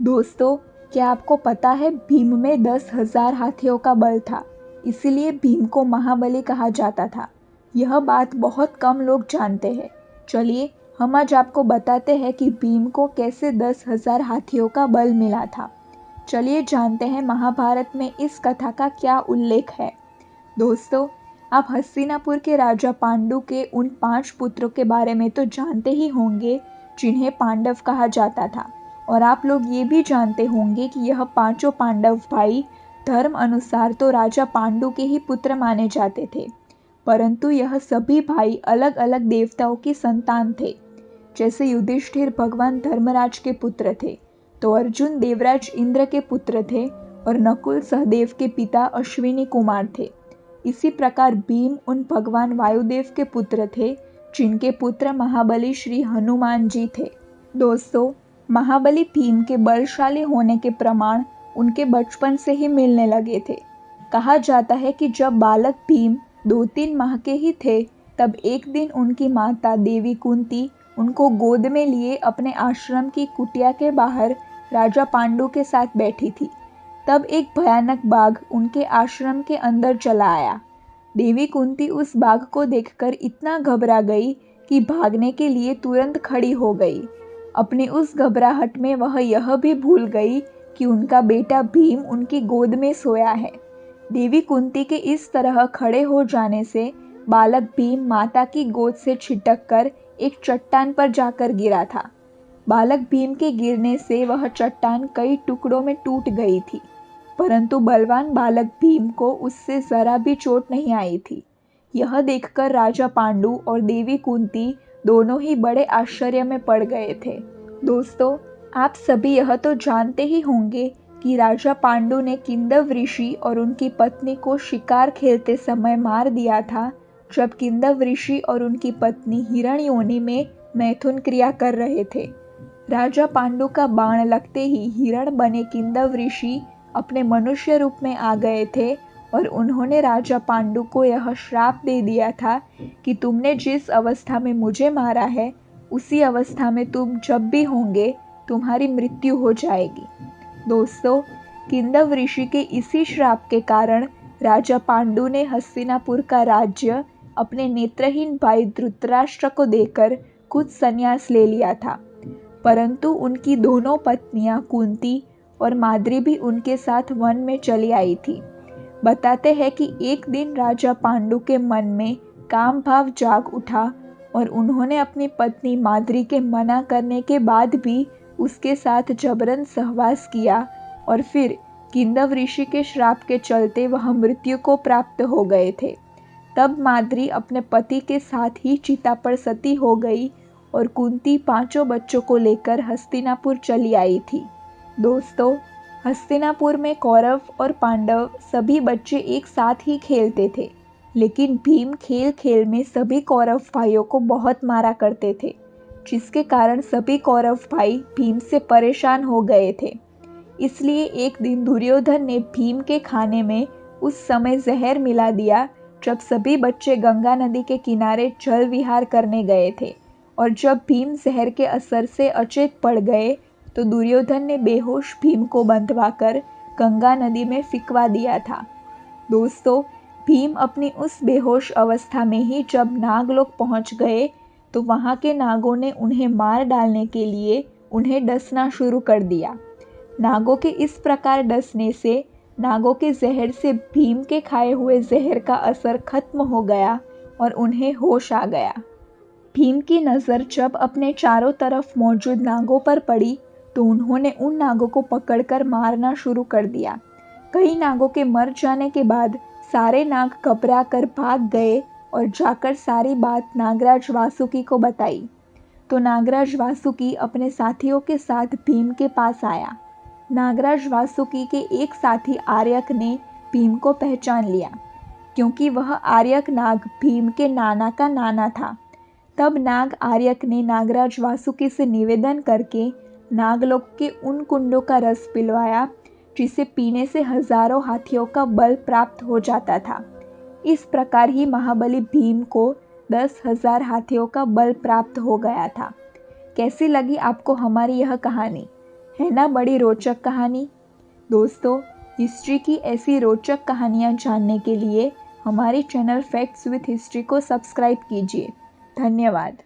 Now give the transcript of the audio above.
दोस्तों, क्या आपको पता है भीम में 10,000 हाथियों का बल था, इसीलिए भीम को महाबली कहा जाता था। यह बात बहुत कम लोग जानते हैं। चलिए हम आज आपको बताते हैं कि भीम को कैसे 10,000 हाथियों का बल मिला था। चलिए जानते हैं महाभारत में इस कथा का क्या उल्लेख है। दोस्तों, आप हस्तिनापुर के राजा पांडु के उन 5 पुत्रों के बारे में तो जानते ही होंगे जिन्हें पांडव कहा जाता था, और आप लोग ये भी जानते होंगे कि यह पांचों पांडव भाई धर्म अनुसार तो राजा पांडु के ही पुत्र माने जाते थे, परंतु यह सभी भाई अलग अलग देवताओं की संतान थे। जैसे युधिष्ठिर भगवान धर्मराज के पुत्र थे, तो अर्जुन देवराज इंद्र के पुत्र थे, और नकुल सहदेव के पिता अश्विनी कुमार थे। इसी प्रकार भीम उन भगवान वायुदेव के पुत्र थे जिनके पुत्र महाबली श्री हनुमान जी थे। दोस्तों, महाबली भीम के बलशाली होने के प्रमाण उनके बचपन से ही मिलने लगे थे। कहा जाता है कि जब बालक भीम 2-3 माह के ही थे, तब एक दिन उनकी माता देवी कुंती उनको गोद में लिए अपने आश्रम की कुटिया के बाहर राजा पांडु के साथ बैठी थी। तब एक भयानक बाघ उनके आश्रम के अंदर चला आया। देवी कुंती उस बाघ को देखकर इतना घबरा गई कि भागने के लिए तुरंत खड़ी हो गई। अपनी उस घबराहट में वह यह भी भूल गई कि उनका बेटा भीम उनकी गोद में सोया है। देवी कुंती के इस तरह खड़े हो जाने से बालक भीम माता की गोद से छिटक कर एक चट्टान पर जाकर गिरा था। बालक भीम के गिरने से वह चट्टान कई टुकड़ों में टूट गई थी, परंतु बलवान बालक भीम को उससे जरा भी चोट नहीं आई थी। यह देखकर राजा पांडु और देवी कुंती दोनों ही बड़े आश्चर्य में पड़ गए थे। दोस्तों, आप सभी यह तो जानते ही होंगे कि राजा पांडु ने किंदव ऋषि और उनकी पत्नी को शिकार खेलते समय मार दिया था, जब किंदव ऋषि और उनकी पत्नी हिरण्योनि में मैथुन क्रिया कर रहे थे। राजा पांडु का बाण लगते ही हिरण बने किंदव ऋषि अपने मनुष्य रूप में आ गए थे, और उन्होंने राजा पांडु को यह श्राप दे दिया था कि तुमने जिस अवस्था में मुझे मारा है, उसी अवस्था में तुम जब भी होंगे तुम्हारी मृत्यु हो जाएगी। दोस्तों, किंदव ऋषि के इसी श्राप के कारण राजा पांडु ने हस्तिनापुर का राज्य अपने नेत्रहीन भाई धृतराष्ट्र को देकर खुद संन्यास ले लिया था, परंतु उनकी दोनों पत्नियां कुंती और माद्री भी उनके साथ वन में चली आई थी। बताते हैं कि एक दिन राजा पांडु के मन में काम भाव जाग उठा, और उन्होंने अपनी पत्नी माद्री के मना करने के बाद भी उसके साथ जबरन सहवास किया, और फिर किंदव ऋषि के श्राप के चलते वह मृत्यु को प्राप्त हो गए थे। तब माद्री अपने पति के साथ ही चिता पर सती हो गई, और कुंती 5 बच्चों को लेकर हस्तिनापुर चली आई थी। दोस्तों, हस्तिनापुर में कौरव और पांडव सभी बच्चे एक साथ ही खेलते थे, लेकिन भीम खेल खेल में सभी कौरव भाइयों को बहुत मारा करते थे, जिसके कारण सभी कौरव भाई भीम से परेशान हो गए थे। इसलिए एक दिन दुर्योधन ने भीम के खाने में उस समय जहर मिला दिया, जब सभी बच्चे गंगा नदी के किनारे जल विहार करने गए थे, और जब भीम जहर के असर से अचेत पड़ गए, तो दुर्योधन ने बेहोश भीम को बंधवाकर गंगा नदी में फिकवा दिया था। दोस्तों, भीम अपनी उस बेहोश अवस्था में ही जब नागलोक पहुंच गए, तो वहां के नागों ने उन्हें मार डालने के लिए उन्हें डसना शुरू कर दिया। नागों के इस प्रकार डसने से नागों के जहर से भीम के खाए हुए जहर का असर खत्म हो गया, और उन्हें होश आ गया। भीम की नज़र जब अपने चारों तरफ मौजूद नागों पर पड़ी, तो उन्होंने उन नागों को पकड़कर मारना शुरू कर दिया। कई नागों के मर जाने के बाद सारे नाग घबरा कर भाग गए, और जाकर सारी बात नागराज वासुकी को बताई। तो नागराज वासुकी अपने साथियों के साथ भीम के पास आया। नागराज वासुकी के एक साथी आर्यक ने भीम को पहचान लिया, क्योंकि वह आर्यक नाग भीम के नाना का नाना था। तब नाग आर्यक ने नागराज वासुकी से निवेदन करके नागलोक के उन कुंडों का रस पिलवाया, जिसे पीने से हजारों हाथियों का बल प्राप्त हो जाता था। इस प्रकार ही महाबली भीम को 10,000 हाथियों का बल प्राप्त हो गया था। कैसी लगी आपको हमारी यह कहानी? है ना बड़ी रोचक कहानी। दोस्तों, हिस्ट्री की ऐसी रोचक कहानियाँ जानने के लिए हमारे चैनल फैक्ट्स विद हिस्ट्री को सब्सक्राइब कीजिए। धन्यवाद।